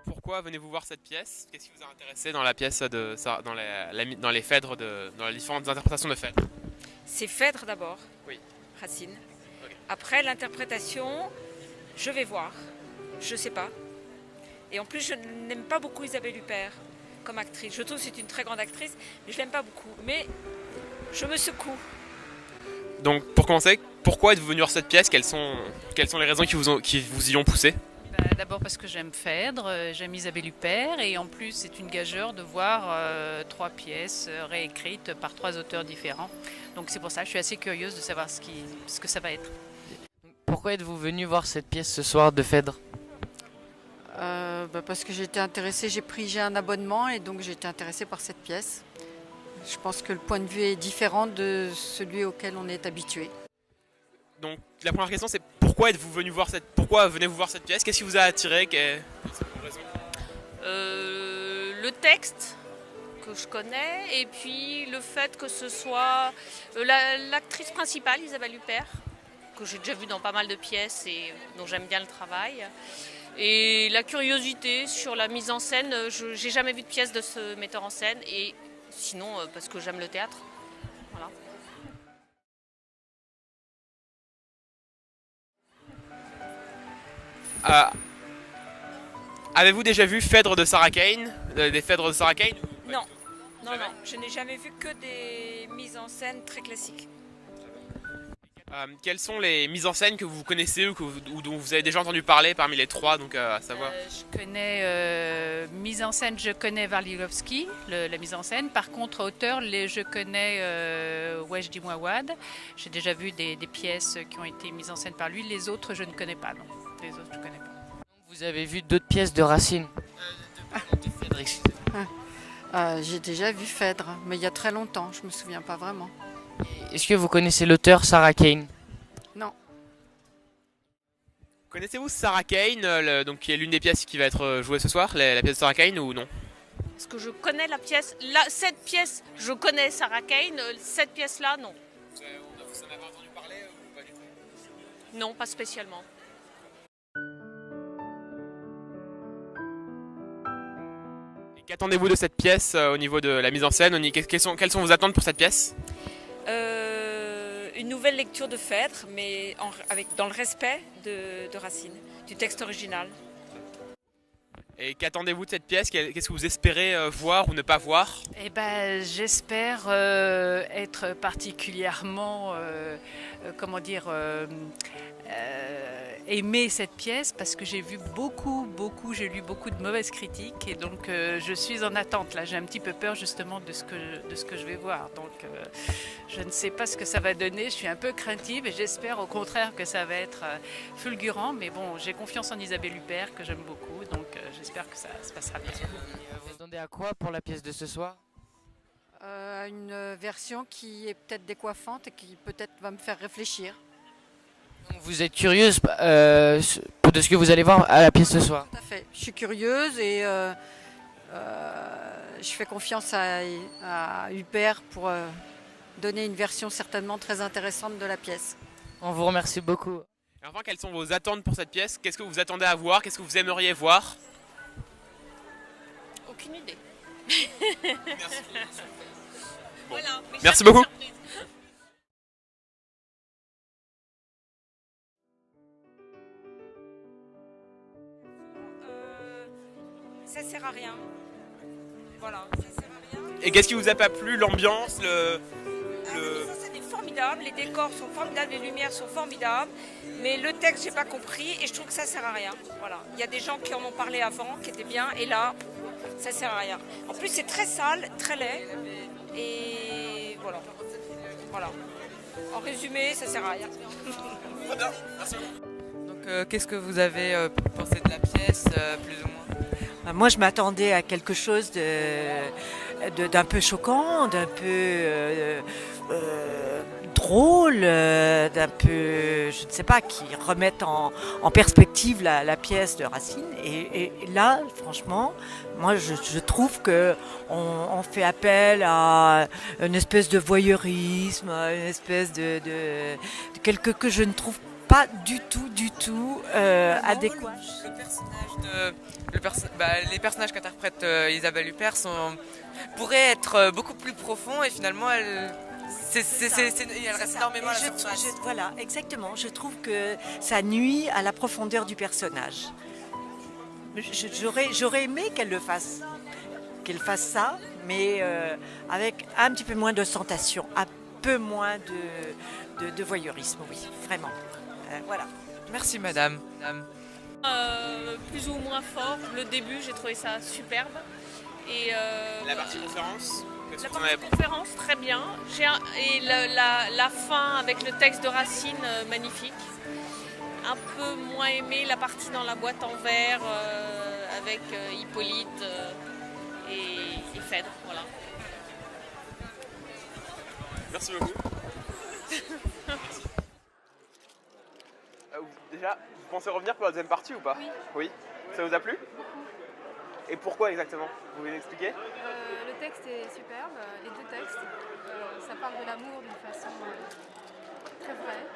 Pourquoi venez-vous voir cette pièce? Qu'est-ce qui vous a intéressé dans la pièce dans les Phèdres dans les différentes interprétations de Phèdres? C'est Phèdre d'abord, Oui. Racine. Ok. Après l'interprétation, je vais voir. Je sais pas. Et en plus, je n'aime pas beaucoup Isabelle Huppert comme actrice. Je trouve que c'est une très grande actrice, mais je l'aime pas beaucoup. Mais je me secoue. Donc pour commencer, pourquoi êtes-vous venu voir cette pièce? Quelles sont les raisons qui vous y ont poussé? D'abord parce que j'aime Phèdre, j'aime Isabelle Huppert et en plus c'est une gageure de voir trois pièces réécrites par trois auteurs différents. Donc c'est pour ça que je suis assez curieuse de savoir ce que ça va être. Pourquoi êtes-vous venu voir cette pièce ce soir de Phèdre? Parce que j'étais intéressée, j'ai un abonnement et donc j'ai été intéressée par cette pièce. Je pense que le point de vue est différent de celui auquel on est habitué. Donc la première question c'est pourquoi venez-vous voir cette pièce? Qu'est-ce qui vous a attiré? C'est pour raison. Le texte que je connais et puis le fait que ce soit l'actrice principale, Isabelle Huppert, que j'ai déjà vue dans pas mal de pièces et dont j'aime bien le travail. Et la curiosité sur la mise en scène, j'ai jamais vu de pièce de ce metteur en scène et sinon parce que j'aime le théâtre. Voilà. Euh, Avez-vous déjà vu Phèdre de Sarah Kane? Des Phèdres de Sarah Kane? Non, non, Jamais. non. Je n'ai jamais vu que des mises en scène très classiques. Quelles sont les mises en scène que vous connaissez ou dont vous avez déjà entendu parler parmi les trois, donc à savoir? Je connais mise en scène, je connais Warligowski, la mise en scène. Par contre, auteur, je connais Wajdi Mouawad. J'ai déjà vu des pièces qui ont été mises en scène par lui. Les autres, je ne connais pas. Non. Les autres, je ne connais pas. Vous avez vu d'autres pièces de Racine? De Phèdre, excusez-moi. J'ai déjà vu Phèdre, mais il y a très longtemps, je me souviens pas vraiment. Est-ce que vous connaissez l'auteur Sarah Kane? Non, Connaissez-vous Sarah Kane, donc qui est l'une des pièces qui va être jouée ce soir, la pièce de Sarah Kane ou non? Parce que je connais la pièce, cette pièce, je connais Sarah Kane, cette pièce-là, non. Vous en avez entendu parler ou pas du tout? Non, pas spécialement. Et qu'attendez-vous de cette pièce au niveau de la mise en scène? Quelles sont vos attentes pour cette pièce? Une nouvelle lecture de Phèdre, mais dans le respect de Racine, du texte original. Et qu'attendez-vous de cette pièce? Qu'est-ce que vous espérez voir ou ne pas voir? Eh ben, j'espère être particulièrement, aimer cette pièce parce que j'ai lu beaucoup de mauvaises critiques et donc je suis en attente. Là, j'ai un petit peu peur justement de ce que je vais voir. Donc, je ne sais pas ce que ça va donner. Je suis un peu craintive et j'espère au contraire que ça va être fulgurant. Mais bon, j'ai confiance en Isabelle Huppert que j'aime beaucoup, donc j'espère que ça se passera bien. Vous attendez à quoi pour la pièce de ce soir? une version qui est peut-être décoiffante et qui peut-être va me faire réfléchir. Donc vous êtes curieuse de ce que vous allez voir à la pièce ce soir? Tout à fait. Je suis curieuse et je fais confiance à Huppert pour donner une version certainement très intéressante de la pièce. On vous remercie beaucoup. Et enfin, quelles sont vos attentes pour cette pièce? Qu'est-ce que vous attendez à voir? Qu'est-ce que vous aimeriez voir? Aucune idée. Merci. Voilà, mais Merci jamais de beaucoup. surprise. Ça sert à rien. Voilà, ça sert à rien. Et qu'est-ce qui vous a pas plu? L'ambiance, La mise en scène est formidable, les décors sont formidables, les lumières sont formidables, mais le texte j'ai pas compris et je trouve que ça sert à rien. Voilà, il y a des gens qui en ont parlé avant, qui étaient bien, et là, ça sert à rien. En plus c'est très sale, très laid, et voilà. Voilà. En résumé, ça sert à rien. Donc, qu'est-ce que vous avez pensé de la pièce, plus ou moins? Moi, je m'attendais à quelque chose d'un peu choquant, d'un peu drôle, d'un peu, je ne sais pas, qui remette en perspective la pièce de Racine. Et là, franchement, moi, je trouve que on fait appel à une espèce de voyeurisme, à une espèce de quelque que je ne trouve pas du tout adéquat. Les personnages qu'interprète Isabelle Huppert pourraient être beaucoup plus profonds et finalement elle reste énormément à la surface. Voilà, exactement. Je trouve que ça nuit à la profondeur du personnage. J'aurais aimé qu'elle fasse ça, mais avec un petit peu moins d'ostentation, un peu moins de voyeurisme, oui, vraiment. Voilà. Merci madame. Plus ou moins fort. Le début, j'ai trouvé ça superbe. Et La partie conférence, qu'est-ce la que t'en partie avais- conférence, très bien. Et la fin avec le texte de Racine, magnifique. Un peu moins aimé la partie dans la boîte en verre avec Hippolyte et Phèdre. Voilà. Merci beaucoup. Déjà, vous pensez revenir pour la deuxième partie ou pas? Oui. Ça vous a plu? Et pourquoi exactement? Vous pouvez m'expliquer? Le texte est superbe, les deux textes. Ça parle de l'amour d'une façon très vraie,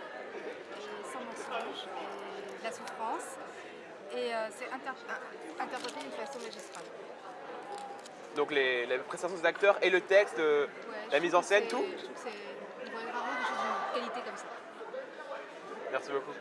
sans mensonge, et de la souffrance. Et c'est interprété d'une façon magistrale. Donc les prestations des acteurs et le texte, Ouais, la mise en scène, tout? Je trouve que c'est rarement des choses d'une qualité comme ça. Merci beaucoup.